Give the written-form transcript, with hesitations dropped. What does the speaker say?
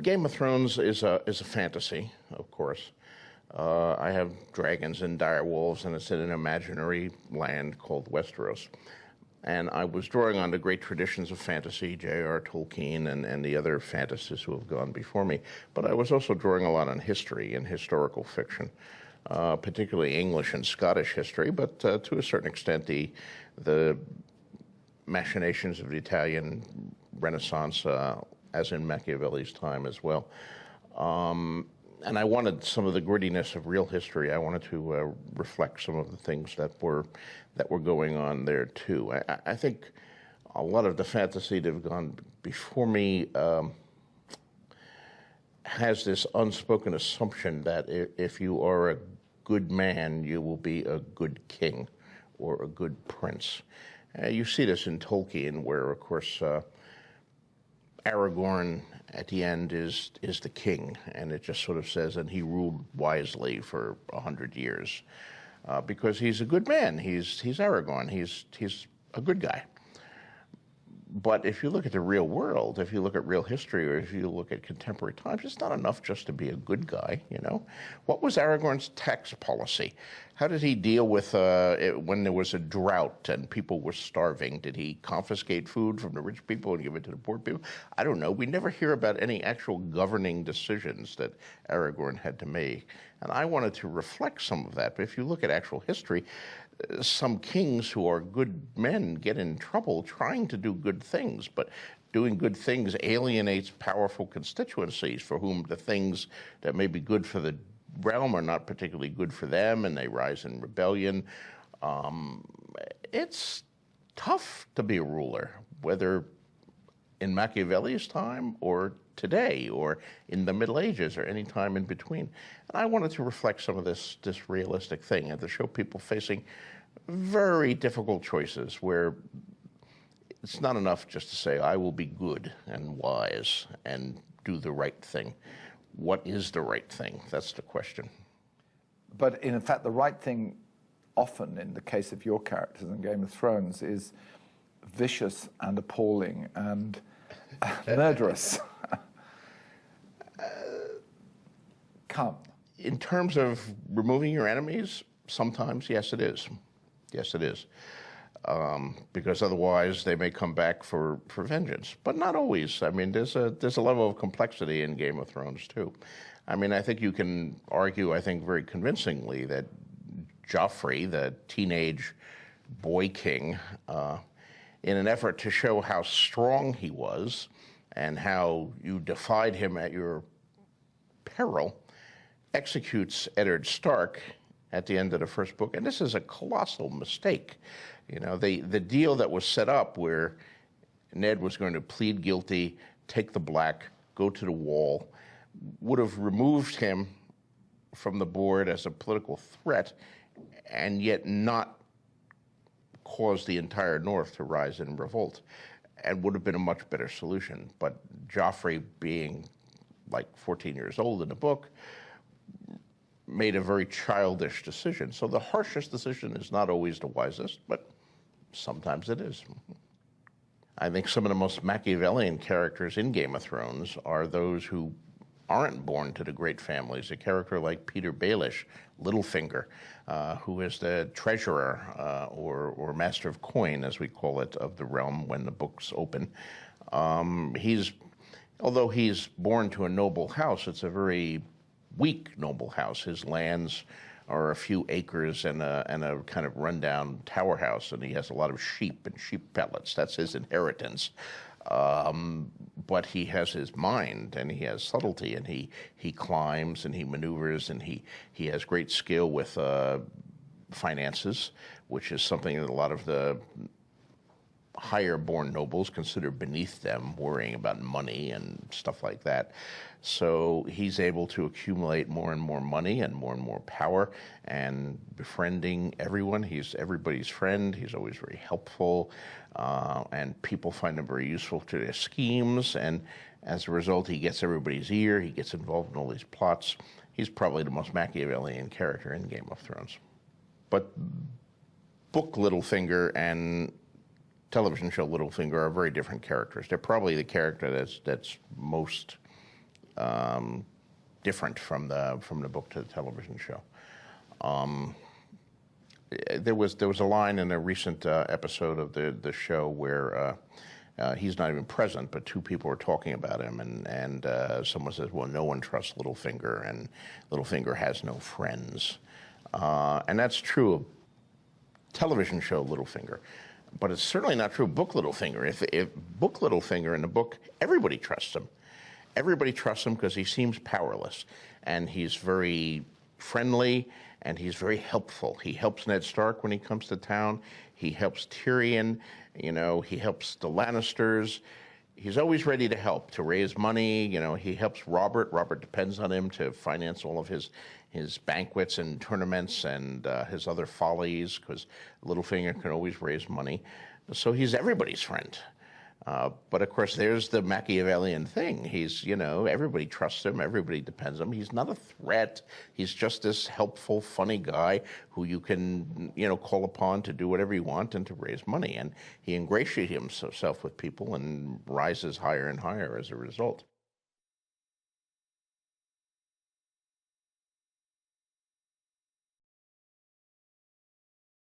Game of Thrones is a fantasy, of course. I have dragons and dire wolves, and it's in an imaginary land called Westeros. And I was drawing on the great traditions of fantasy, J.R.R. Tolkien and the other fantasists who have gone before me. But I was also drawing a lot on history and historical fiction, particularly English and Scottish history, but to a certain extent the machinations of the Italian Renaissance, as in Machiavelli's time as well. And I wanted some of the grittiness of real history. I wanted to reflect some of the things that were going on there too. I think a lot of the fantasy that have gone before me has this unspoken assumption that if you are a good man, you will be a good king or a good prince. You see this in Tolkien, where, of course, Aragorn at the end is the king, and it just sort of says, and he ruled wisely for 100 years, because he's a good man. He's Aragorn. He's a good guy. But if you look at the real world, if you look at real history, or if you look at contemporary times, it's not enough just to be a good guy, you know? What was Aragorn's tax policy? How did he deal with when there was a drought and people were starving? Did he confiscate food from the rich people and give it to the poor people? I don't know. We never hear about any actual governing decisions that Aragorn had to make. And I wanted to reflect some of that. But if you look at actual history, some kings who are good men get in trouble trying to do good things, but doing good things alienates powerful constituencies for whom the things that may be good for the realm are not particularly good for them, and they rise in rebellion. It's tough to be a ruler, whether in Machiavelli's time or today or in the Middle Ages or any time in between. And I wanted to reflect some of this realistic thing and to show people facing very difficult choices where it's not enough just to say, I will be good and wise and do the right thing. What is the right thing? That's the question. But in fact, the right thing often, in the case of your characters in Game of Thrones, is vicious and appalling and murderous. Come. In terms of removing your enemies, sometimes, yes, it is. Yes, it is. Because otherwise they may come back for vengeance, but not always. I mean, there's a level of complexity in Game of Thrones too. I mean, I think you can argue, I think very convincingly, that Joffrey, the teenage boy king, in an effort to show how strong he was and how you defied him at your peril, executes Eddard Stark at the end of the first book. And this is a colossal mistake. You know, the deal that was set up where Ned was going to plead guilty, take the black, go to the wall, would have removed him from the board as a political threat and yet not caused the entire North to rise in revolt, and would have been a much better solution. But Joffrey, being like 14 years old in the book, made a very childish decision. So the harshest decision is not always the wisest, but sometimes it is. I think some of the most Machiavellian characters in Game of Thrones are those who aren't born to the great families. A character like Peter Baelish, Littlefinger, who is the treasurer or master of coin, as we call it, of the realm when the books open. Although he's born to a noble house, it's a very weak noble house. His lands are a few acres and a kind of rundown tower house, and he has a lot of sheep and sheep pellets. That's his inheritance. But he has his mind, and he has subtlety, and he climbs and he maneuvers, and he has great skill with finances, which is something that a lot of the higher-born nobles consider beneath them, worrying about money and stuff like that. So he's able to accumulate more and more money and more power, and befriending everyone. He's everybody's friend. He's always very helpful, and people find him very useful to their schemes, and as a result, he gets everybody's ear. He gets involved in all these plots. He's probably the most Machiavellian character in Game of Thrones. But book Littlefinger and television show Littlefinger are very different characters. They're probably the character that's most different from the book to the television show. There was a line in a recent episode of the show where he's not even present, but two people are talking about him, and someone says, "Well, no one trusts Littlefinger, and Littlefinger has no friends," and that's true of television show Littlefinger, but it's certainly not true of book Littlefinger. If book Littlefinger in the book, everybody trusts him. Everybody trusts him because he seems powerless, and he's very friendly, and he's very helpful. He helps Ned Stark when he comes to town. He helps Tyrion. You know, he helps the Lannisters. He's always ready to help, to raise money. You know, he helps Robert. Robert depends on him to finance all of his banquets and tournaments and his other follies, because Littlefinger can always raise money. So he's everybody's friend. But of course, there's the Machiavellian thing. He's, you know, everybody trusts him, everybody depends on him. He's not a threat. He's just this helpful, funny guy who you can, you know, call upon to do whatever you want and to raise money. And he ingratiates himself with people and rises higher and higher as a result.